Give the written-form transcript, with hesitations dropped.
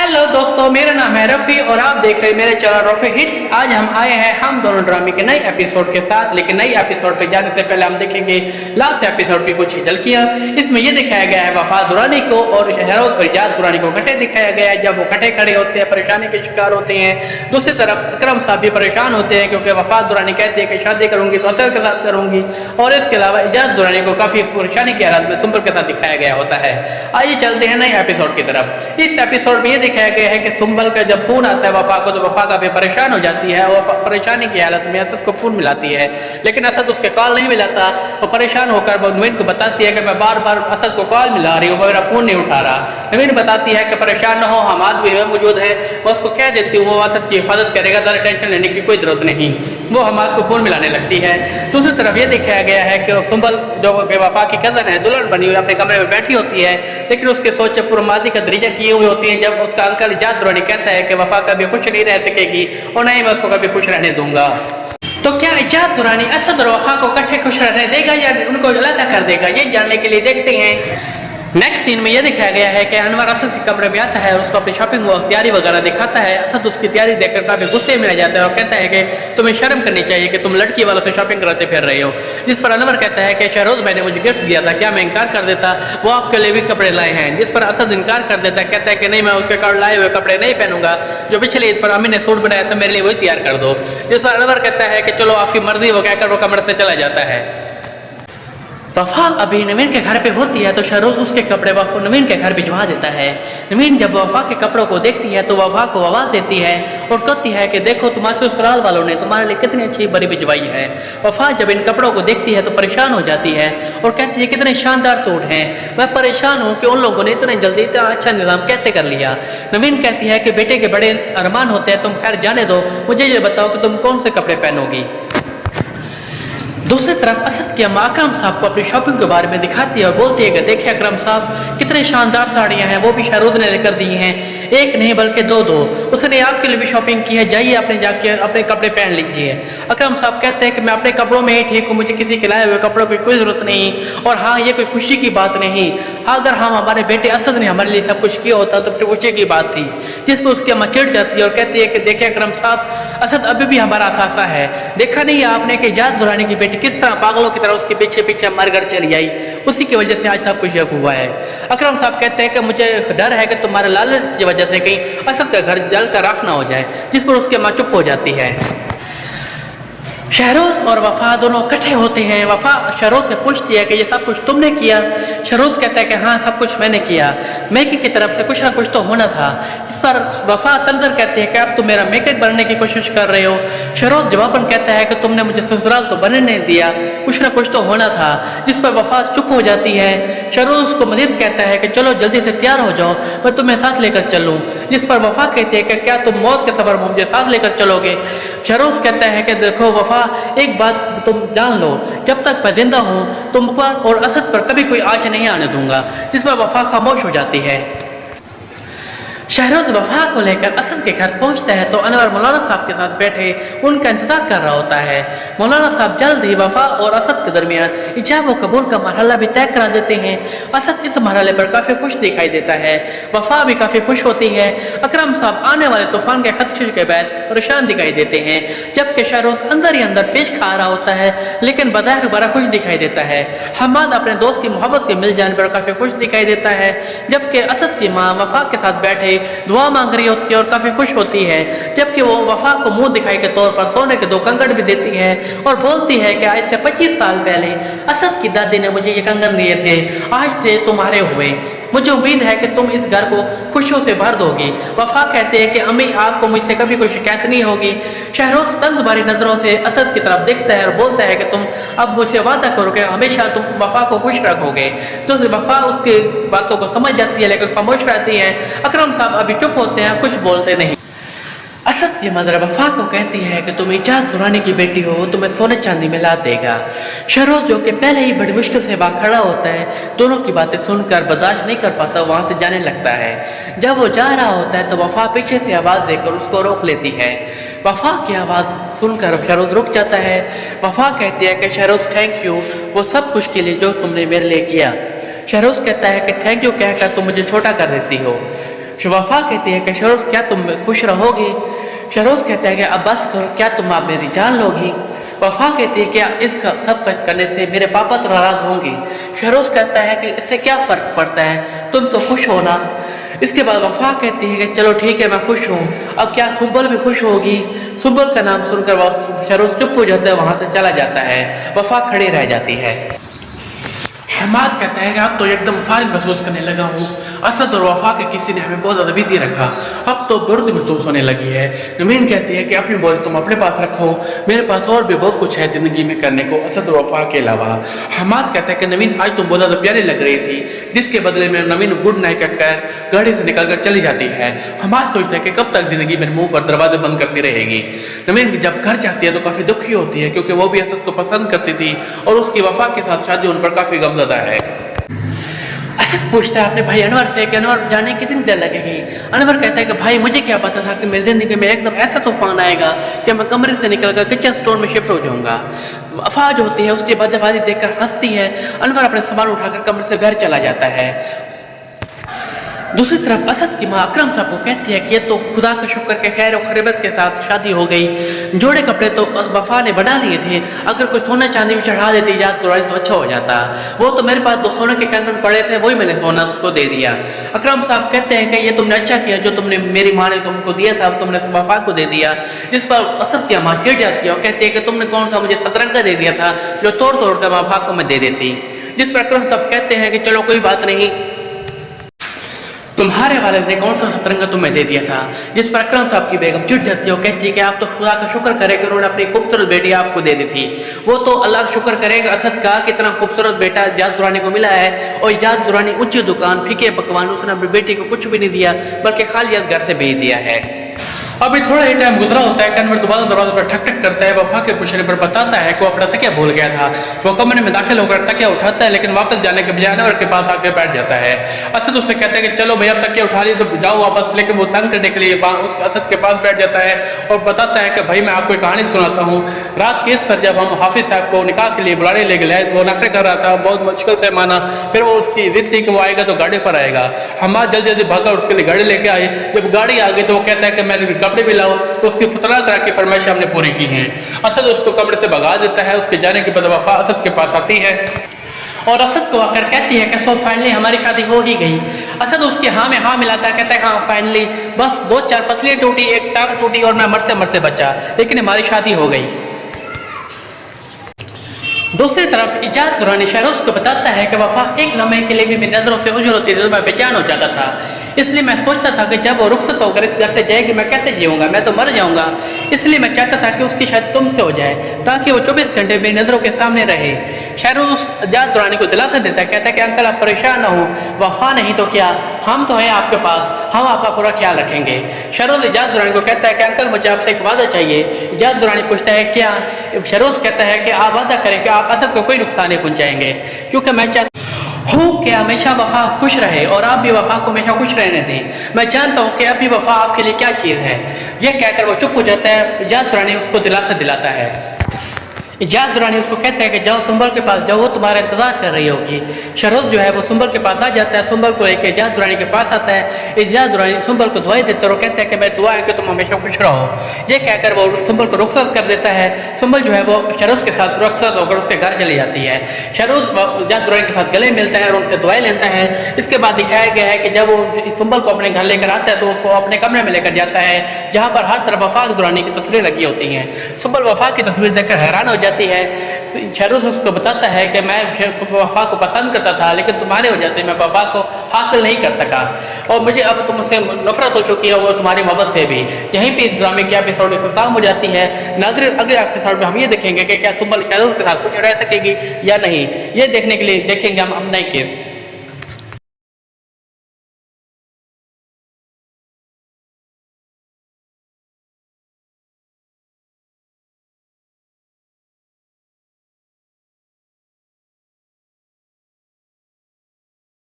Hello दोस्तों, मेरा नाम है रफ़ी और आप देख रहे हैं मेरे चैनल रफ़ी हिट्स। आज हम आए हैं हम दोनों ड्रामे के नए एपिसोड के साथ। लेकिन नए एपिसोड पे जाने से पहले हम देखेंगे लास्ट एपिसोड की कुछ झलकियां। इसमें ये दिखाया गया है वफा दुरानी को और शहरोज और इजाज दुरानी को इकट्ठे दिखाया गया है जब वो इकट्ठे खड़े होते हैं, परेशानी के शिकार होते हैं। दूसरी तरफ अकरम साहब भी परेशान होते हैं क्योंकि वफा दुरानी कहती है कि शादी करूंगी तो असद के साथ करूंगी, और इसके अलावा इजाज दुरानी को काफ़ी परेशानी की हालत में सुंबल के साथ दिखाया गया होता है। आइए चलते हैं नए एपिसोड की तरफ। इस एपिसोड में ये दिखाया गया है कि सुंबल का जब फोन आता है वफा को तो वफा काफी परेशान हो जाती है और परेशानी की हालत में असद को फोन मिलाती है, लेकिन असद उसके कॉल नहीं मिलाता। वो परेशान होकर वो नवीन को बताती है कि मैं बार बार असद को कॉल मिला रही हूँ, मेरा फोन नहीं उठा रहा। नवीन बताती है कि परेशान न हो, हमाद भी मौजूद है, मैं उसको कह देती हूँ वो असद की हिफाजत करेगा, ज़्यादा टेंशन लेने की कोई जरूरत नहीं। वो हमाद को फोन मिलाने लगती है। दूसरी तरफ ये दिखाया गया है कि सुंबल जो वफा की कज़न है, दुल्हन बनी हुई अपने कमरे में बैठी होती है, लेकिन उसके सोचे पुरमादी का दरीजा किए हुए होती है जब उसका अंकल इजाज दुरानी कहता है कि वफा कभी खुश नहीं रह सकेगी और नहीं मैं उसको कभी खुश रहने दूंगा। तो क्या इजाज दुरानी असद और वफा को इकट्ठे खुश रहने देगा या उनको अलग कर देगा, ये जानने के लिए देखते हैं। नेक्स्ट सीन में यह दिखाया गया है कि अनवर असद के कमरे में आता है और उसको अपनी शॉपिंग और तैयारी वगैरह दिखाता है। असद उसकी तैयारी देखकर काफी गुस्से में आ जाता है और कहता है कि तुम्हें शर्म करनी चाहिए कि तुम लड़की वालों से शॉपिंग कराते फिर रहे हो। जिस पर अनवर कहता है कि शहरोज मैंने मुझे गिफ्ट दिया था, क्या मैं इनकार कर देता, वो आपके लिए भी कपड़े लाए हैं। जिस पर असद इनकार कर देता है, कहता है कि नहीं, मैं उसके कार्ड लाए हुए कपड़े नहीं पहनूंगा, जो पिछले ईद पर अम्मी ने सूट बनाया था मेरे लिए वही तैयार कर दो। जिस पर अनवर कहता है कि चलो आपकी मर्जी, वो कहकर वो कमरे से चला जाता है। वफा अभी नवीन के घर पे होती है तो शहरोज उसके कपड़े नवीन के घर भिजवा देता है। नवीन जब वफा के कपड़ों को देखती है तो वफा को आवाज़ देती है और कहती है कि देखो तुम्हारे ससुराल वालों ने तुम्हारे लिए कितनी अच्छी बड़ी भिजवाई है। वफा जब इन कपड़ों को देखती है तो परेशान हो जाती है और कहती है कितने शानदार सूट हैं, मैं परेशान हूँ कि उन लोगों ने इतने जल्दी इतना अच्छा निज़ाम कैसे कर लिया। नवीन कहती है कि बेटे के बड़े अरमान होते हैं, तुम खैर जाने दो, मुझे ये बताओ कि तुम कौन से कपड़े पहनोगी। दूसरी तरफ असद की अम्मा अकरम साहब को अपनी शॉपिंग के बारे में दिखाती है और बोलती है कि देखिए अकरम साहब कितने शानदार साड़ियाँ हैं, वो भी शहरोज ने लेकर दी हैं, एक नहीं बल्कि दो उसने आपके लिए भी शॉपिंग की है, जाइए अपने जाके अपने कपड़े पहन लीजिए। अकरम साहब कहते हैं कि मैं अपने कपड़ों में ही ठीक हूँ, मुझे किसी के लाए हुए कपड़ों की कोई ज़रूरत नहीं। और हाँ, ये कोई खुशी की बात नहीं, अगर हम हमारे बेटे असद ने हमारे लिए सब कुछ किया होता तो फिर खुशी की बात थी। जिस पर उसकी अम्मा चिढ़ जाती है और कहती है कि देखिए अकरम साहब, असद अभी भी हमारा असासा है, देखा नहीं आपने कि इजाज दुरानी की बेटी किस तरह पागलों की तरह उसके पीछे पीछे मरकर चली आई, उसी की वजह से आज सब कुछ हुआ है। अकरम साहब कहते हैं कि मुझे डर है कि तुम्हारे लालच की वजह से कहीं असद का घर जल कर राख ना हो जाए। जिस पर उसकी माँ चुप हो जाती है। शहरोज और वफा दोनों इकट्ठे होते हैं। वफा शहरोज से पूछती है कि ये सब कुछ तुमने किया। शहरोज कहता है कि हाँ, सब कुछ मैंने किया, मैकी की तरफ से कुछ ना कुछ तो होना था। जिस पर वफा तंजर कहती है कि अब तुम मेरा मेकअप बनने की कोशिश कर रहे हो। शहरोज जवाबन कहता है कि तुमने मुझे ससुराल तो बनने नहीं दिया, कुछ ना कुछ तो होना था। जिस पर वफा चुप हो जाती है। शहरोज को मजीद कहता है कि चलो जल्दी से तैयार हो जाओ, मैं तुम्हें साथ लेकर चलूँ। जिस पर वफा कहती है कि क्या तुम मौत के सफर में मुझे साथ लेकर चलोगे। शहरोज कहता है कि देखो वफा, एक बात तुम जान लो, जब तक मैं जिंदा हूँ तुम पर और असद पर कभी कोई आँच नहीं आने दूंगा। जिस पर वफा खामोश हो जाती है। शहरोज वफा को लेकर असद के घर पहुंचता है तो अनवर मौलाना साहब के साथ बैठे उनका इंतजार कर रहा होता है। मौलाना साहब जल्द ही वफा और असद के दरमियान इजाब और कबूल का मरहला भी तय करा देते हैं। असद इस मरहले पर काफ़ी खुश दिखाई देता है, वफा भी काफ़ी खुश होती है। अकरम साहब आने वाले तूफान के खदशे के बायस परेशान दिखाई देते हैं, जबकि शहरोज अंदर ही अंदर पेश खा रहा होता है लेकिन बज़ाहिर बड़ा खुश दिखाई देता है। हमाद अपने दोस्त की मोहब्बत के मिल जाने पर काफ़ी खुश दिखाई देता है, जबकि असद की माँ वफा के साथ बैठे दुआ मांग रही होती है और काफी खुश होती है। जबकि वो वफा को मुंह दिखाई के तौर पर सोने के 2 कंगन भी देती है और बोलती है कि आज से 25 साल पहले असद की दादी ने मुझे ये कंगन दिए थे, आज से तुम्हारे हुए, मुझे उम्मीद है कि तुम इस घर को खुशियों से भर दोगी। वफा कहते हैं कि अम्मी आपको मुझसे कभी कोई शिकायत नहीं होगी। शहरोज तंज भरी नजरों से असद की तरफ देखता है और बोलता है कि तुम अब मुझसे वादा करो कि हमेशा तुम वफा को खुश रखोगे। तो वफा उसकी बातों को समझ जाती है लेकिन खामोश रहती है। अकरम साहब अभी चुप होते हैं, कुछ बोलते नहीं। असद की मदर वफा को कहती है कि तुम इजाज दुरानी की बेटी हो, तुम्हें सोने चांदी में ला देगा। शहरोज जो कि पहले ही बड़ी मुश्किल से वहाँ खड़ा होता है, दोनों की बातें सुनकर बर्दाश्त नहीं कर पाता, वहाँ से जाने लगता है। जब वो जा रहा होता है तो वफा पीछे से आवाज़ देकर उसको रोक लेती है। वफा की आवाज़ सुनकर शहरोज रुक जाता है। वफा कहती है कि शहरोज थैंक यू वो सब कुछ के लिए जो तुमने मेरे लिए किया। शहरोज कहता है कि थैंक यू कहकर तुम मुझे छोटा कर देती हो। वफा कहती है कि शहरोज क्या तुम खुश रहोगी? शहरोज कहता है कि अब बस करो, क्या तुम आप मेरी जान लोगी? वफा कहती है कि इस सब करने से मेरे पापा तो नाराज होंगे। शहरोज कहता है कि इससे क्या फ़र्क पड़ता है, तुम तो खुश हो ना। इसके बाद वफा कहती है कि चलो ठीक है, मैं खुश हूँ। अब क्या सुंबल भी खुश होगी? सुंबल का नाम सुनकर शहरोज चुप हो जाता है, वहाँ से चला जाता है। वफा खड़ी रह जाती है। हमाद कहता है कि अब तो एकदम फारिग महसूस करने लगा हूँ। असद और वफा के किसी ने हमें बहुत ज़्यादा बिजी रखा, अब तो बुर्द महसूस होने लगी है। नवीन कहती है कि अपनी बोझ तुम अपने पास रखो, मेरे पास और भी बहुत कुछ है ज़िंदगी में करने को असद और वफा के अलावा। हमाद कहता है कि नवीन आज तुम बहुत ज़्यादा प्यारी लग रही थी, जिसके बदले में नवीन गुड नाइट कहकर गाड़ी से निकल कर चली जाती है। हमाद सोचता है कि कब तक ज़िंदगी मेरे मुँह पर दरवाजे बंद करती रहेगी। नवीन जब घर जाती है तो काफ़ी दुखी होती है, क्योंकि वो भी असद को पसंद करती थी और उसकी वफा के साथ शादी उन पर काफ़ी गमज़दा है। असद पूछता है अपने भाई अनवर से कि अनवर जाने कितनी देर लगेगी? अनवर कहता है कि भाई मुझे क्या पता था कि मेरी ज़िंदगी में एकदम ऐसा तूफान आएगा कि मैं कमरे से निकलकर किचन स्टोर में शिफ्ट हो जाऊंगा। वफा जो होती है उसकी बदतमीजी देखकर हंसती है। अनवर अपने सामान उठाकर कमरे से घर चला जाता है। दूसरी तरफ असद की माँ अकरम साहब को कहती है कि ये तो खुदा का शुक्र के खैर और खरीबत के साथ शादी हो गई। जोड़े कपड़े तो वफा ने बना लिए थे, अगर कोई सोना चांदी भी चढ़ा देती इजाज़त तो अच्छा हो जाता। वो तो मेरे पास 2 सोने के कंगन पड़े थे, वही मैंने सोना उसको दे दिया। अकरम साहब कहते हैं कि ये तुमने अच्छा किया, जो तुमने मेरी माँ ने तुमको दिया था तुमने वफा को दे दिया। जिस पर असद की माँ चिढ़ जाती है और कहती है कि तुमने कौन सा मुझे सतरंगा दे दिया था जो तोड़ तोड़ कर वफा को मैं दे देती। जिस पर अकरम साहब कहते हैं कि चलो कोई बात नहीं, तुम्हारे वालिद ने कौन सा सतरंगा तुम्हें दे दिया था। जिस पर अकरम साहब की बेगम चिढ़ जाती है और कहती है कि आप तो खुदा का शुक्र करें कि उन्होंने अपनी खूबसूरत बेटी आपको दे दी थी। वो तो अल्लाह का शुक्र करेगा असद का कि इतना खूबसूरत बेटा इजाज़ दुरानी को मिला है, और इजाज़ दुरानी ऊंची दुकान फीके पकवान, उसने अपनी बेटी को कुछ भी नहीं दिया बल्कि खाली घर से भेज दिया है। अभी थोड़ा ही टाइम गुजरा होता है कि अनवर दोबारा दरवाजे पर ठक ठक करता है। वफा के पूछने पर बताता है कि वो अपना तकिया भूल गया था। वो कमरे में दाखिल होकर तकिया उठाता है, लेकिन वापस जाने के बजाय अनवर के पास आकर बैठ जाता है। असद उससे कहता है कि चलो भैया अब तकिया उठा ली तो जाओ वापस, लेकिन वो तंग करने के लिए उस असद के पास बैठ जाता है और बताता है कि भाई मैं आपको एक कहानी सुनाता हूँ। रात केस पर जब हम हाफिज साहब को निकाह के लिए बुलाने ले गए, वो नखरे कर रहा था, बहुत मुश्किल से माना। फिर वो उसकी जिद थी कि वो आएगा तो गाड़ी पर आएगा। हम जल्दी जल्दी भागकर उसके लिए गाड़ी लेके आए। जब गाड़ी आ गई तो वो कहता है कि मेरे कपड़े भी लाओ, तो उसकी तरह तरह की फरमाइश हमने पूरी की हैं। असद उसको कमरे से भगा देता है। उसके जाने के बाद वफा असद के पास आती है और असद को आकर कहती है कि सो फाइनली हमारी शादी हो ही गई। असद उसके हाँ में हाँ मिलाता है, कहता है हाँ फाइनली, बस 2-4 पसलियाँ टूटी, एक टांग टूटी और मैं मरते मरते बचा, लेकिन हमारी शादी हो गई। दूसरी तरफ इजाज़ दुरानी शहरोज को बताता है कि वफा एक लम्हे के लिए भी मेरी नज़रों से उजर होती थी, मैं बेचैन हो जाता था। इसलिए मैं सोचता था कि जब वो रुखसत होकर इस घर से जाएगी मैं कैसे जीऊँगा, मैं तो मर जाऊँगा। इसलिए मैं चाहता था कि उसकी शादी तुमसे हो जाए ताकि वो 24 घंटे मेरी नज़रों के सामने रहे। शहरोज इजाज़ दुरानी को दिलासा देता है, कहता है कि अंकल आप परेशान ना हो, वफा नहीं तो क्या, हम तो हैं आपके पास, हम आपका पूरा ख्याल रखेंगे। शहरोज इजाज़ दुरानी को कहता है कि अंकल मुझे आपसे एक वादा चाहिए। इजाज़ दुरानी पूछता है क्या? शहरोज कहता है कि आप वादा करें कि आप असद को कोई नुकसान नहीं पहुंचाएंगे, क्योंकि मैं चाहता हूँ कि हमेशा वफा खुश रहे और आप भी वफा को हमेशा खुश रहने दें। मैं जानता हूँ कि अभी वफा आपके लिए क्या चीज़ है। यह कहकर वो चुप हो जाता है। इजाज़ दुरानी उसको दिलासा दिलाता है। इजाज़ दुरानी उसको कहता है कि जाओ सुंबल के पास जाओ, वो तुम्हारा इंतजार कर रही होगी। शहरोज जो है वो सुंबल के पास आ जाता है, सुंबल को लेकर इजाज़ दुरानी के पास आता है। इजाज़ दुरानी सुंबल को दुआएं देता है और कहता है कि मैं दुआ है कि तुम हमेशा खुश रहो। ये कहकर वो सुंबल को रुखसत कर देता है। सुंबल जो है वो शहरोज के साथ रुखसत होकर उसके घर चली जाती है। शहरोज इजाज़ दुरानी के साथ गले मिलता है और उनसे दुआएं लेता है। इसके बाद दिखाया गया है कि जब वो सुंबल को अपने घर लेकर आता है तो उसको अपने कमरे में लेकर जाता है, जहाँ पर हर तरफ वफा दुरानी की तस्वीरें लगी होती हैं। सुंबल वफा की तस्वीर देखकर हैरान हो जाती है। शहरोज उसको बताता है कि मैं वफा को पसंद करता था, लेकिन तुम्हारी वजह से मैं वफा को हासिल नहीं कर सका और मुझे अब तुमसे नफरत हो चुकी है, वो तुम्हारी मोहब्बत से भी। यहीं पे इस ड्रामे की एपिसोड खत्म हो जाती है। नाज़रीन अगले एपिसोड में हम ये देखेंगे कि क्या सुंबल शहरोज के साथ कुछ रह सकेगी या नहीं। ये देखने के लिए देखेंगे हम नए केस।